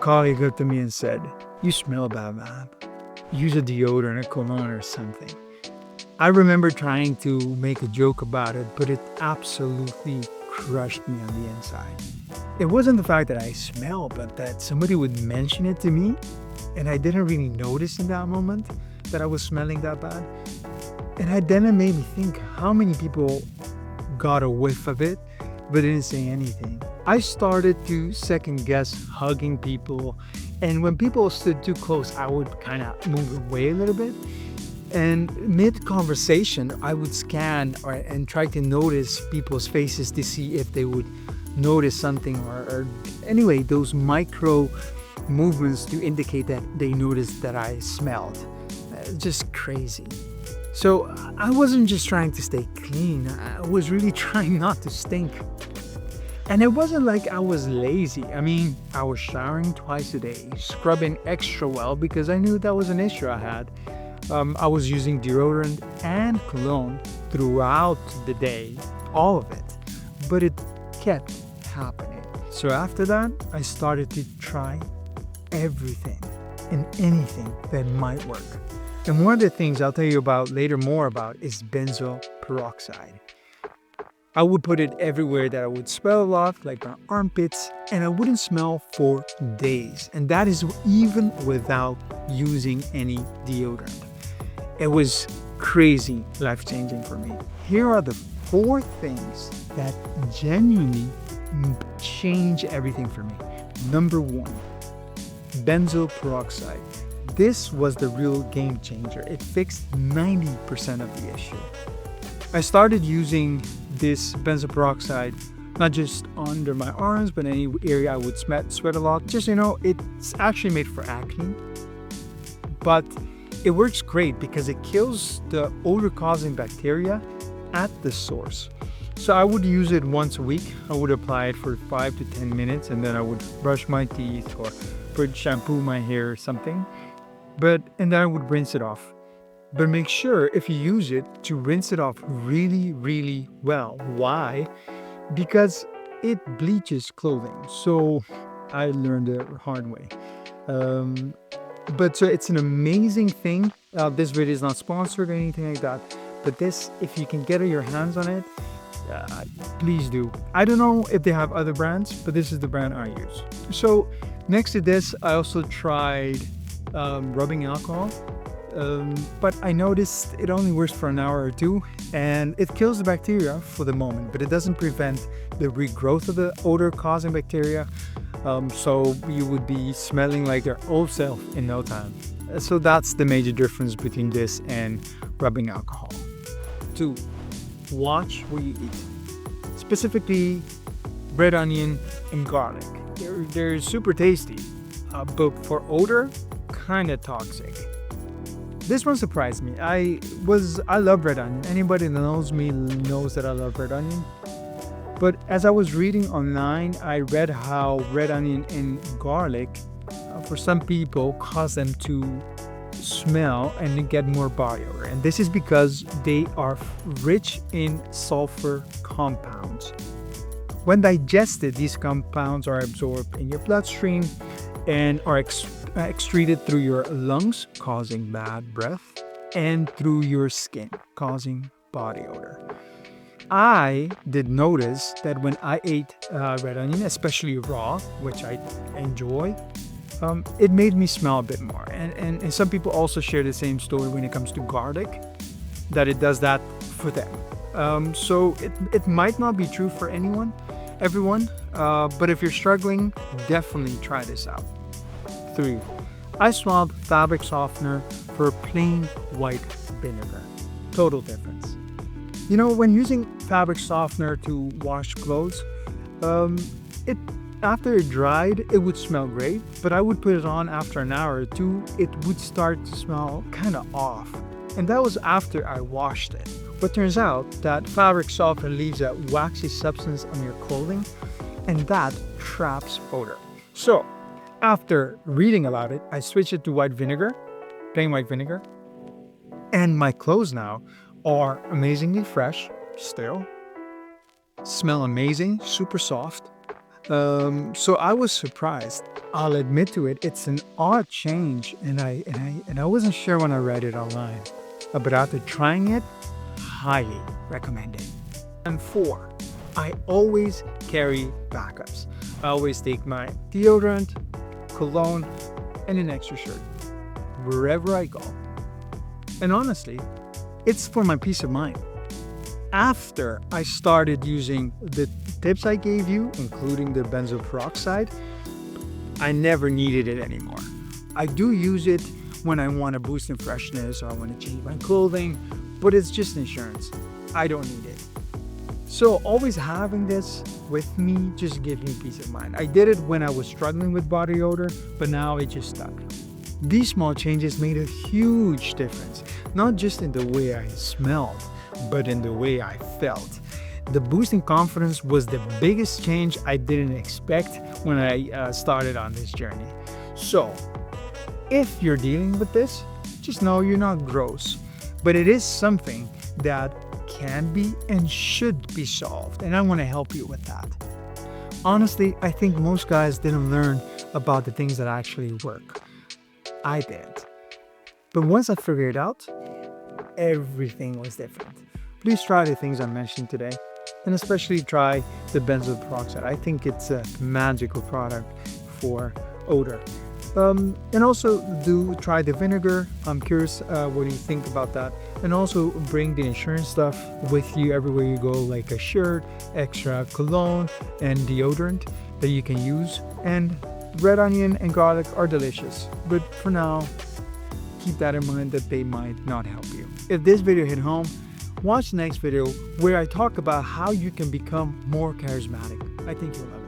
colleague looked at me and said, "You smell bad, man. Use a deodorant, a cologne or something." I remember trying to make a joke about it, but it absolutely crushed me on the inside. It wasn't the fact that I smell, but that somebody would mention it to me, and I didn't really notice in that moment that I was smelling that bad. Then it made me think how many people got a whiff of it but didn't say anything. I started to second guess hugging people, and when people stood too close, I would kind of move away a little bit. And mid conversation, I would scan and try to notice people's faces to see if they would notice something or anyway, those micro movements to indicate that they noticed that I smelled. Just crazy. So I wasn't just trying to stay clean, I was really trying not to stink. And it wasn't like I was lazy. I mean, I was showering twice a day, scrubbing extra well because I knew that was an issue I had. I was using deodorant and cologne throughout the day, all of it, but it kept happening. So after that, I started to try everything and anything that might work. And one of the things I'll tell you about later more about is benzoyl peroxide. I would put it everywhere that I would smell a lot, like my armpits, and I wouldn't smell for days. And that is even without using any deodorant. It was crazy life-changing for me. Here are the 4 things that genuinely change everything for me. Number 1, benzoyl peroxide. This was the real game changer. It fixed 90% of the issue. I started using this benzoyl peroxide not just under my arms, but any area I would sweat a lot. Just, it's actually made for acne. But it works great because it kills the odor-causing bacteria at the source. So I would use it once a week. I would apply it for 5 to 10 minutes, and then I would brush my teeth or put shampoo my hair or something. And then I would rinse it off. But make sure if you use it to rinse it off really, really well. Why? Because it bleaches clothing. So I learned the hard way. So it's an amazing thing. This video is not sponsored or anything like that. But this, if you can get your hands on it, please do. I don't know if they have other brands, but this is the brand I use. So next to this, I also tried rubbing alcohol. But I noticed it only works for an hour or 2, and it kills the bacteria for the moment, but it doesn't prevent the regrowth of the odor-causing bacteria. So you would be smelling like your old self in no time. So that's the major difference between this and rubbing alcohol. 2, watch what you eat. Specifically, red onion and garlic. They're super tasty, but for odor, kind of toxic. This one surprised me. I love red onion. Anybody that knows me knows that I love red onion. But as I was reading online, I read how red onion and garlic, for some people, cause them to smell and get more body odor. And this is because they are rich in sulfur compounds. When digested, these compounds are absorbed in your bloodstream and are excreted through your lungs, causing bad breath, and through your skin, causing body odor. I did notice that when I ate red onion, especially raw, which I enjoy, it made me smell a bit more. And some people also share the same story when it comes to garlic, that it does that for them. So it might not be true for everyone, but if you're struggling, definitely try this out. 3, I swapped fabric softener for plain white vinegar. Total difference. When using fabric softener to wash clothes, after it dried, it would smell great, but I would put it on after an hour or 2, it would start to smell kind of off. And that was after I washed it. But turns out that fabric softener leaves a waxy substance on your clothing, and that traps odor. So, after reading about it, I switched it to white vinegar, plain white vinegar, and my clothes now are amazingly fresh, still, smell amazing, super soft, So I was surprised. I'll admit to it. It's an odd change, and I wasn't sure when I read it online. But after trying it, highly recommended. And 4, I always carry backups. I always take my deodorant, cologne, and an extra shirt wherever I go. And honestly, it's for my peace of mind. After I started using the tips I gave you, including the benzoyl peroxide, I never needed it anymore. I do use it when I want to boost in freshness or I want to change my clothing, but it's just insurance. I don't need it. So always having this with me just gives me peace of mind. I did it when I was struggling with body odor, but now it just stuck. These small changes made a huge difference, not just in the way I smelled, but in the way I felt. The boost in confidence was the biggest change I didn't expect when I started on this journey. So, if you're dealing with this, just know you're not gross, but it is something that can be and should be solved, and I want to help you with that. Honestly, I think most guys didn't learn about the things that actually work. I did. But once I figured it out, everything was different. Please try the things I mentioned today, and especially try the benzoyl peroxide. I think it's a magical product for odor. And also do try the vinegar. I'm curious what do you think about that. And also bring the insurance stuff with you everywhere you go, like a shirt, extra cologne, and deodorant that you can use. And red onion and garlic are delicious, but for now, keep that in mind that they might not help you. If this video hit home, watch the next video where I talk about how you can become more charismatic. I think you'll love it.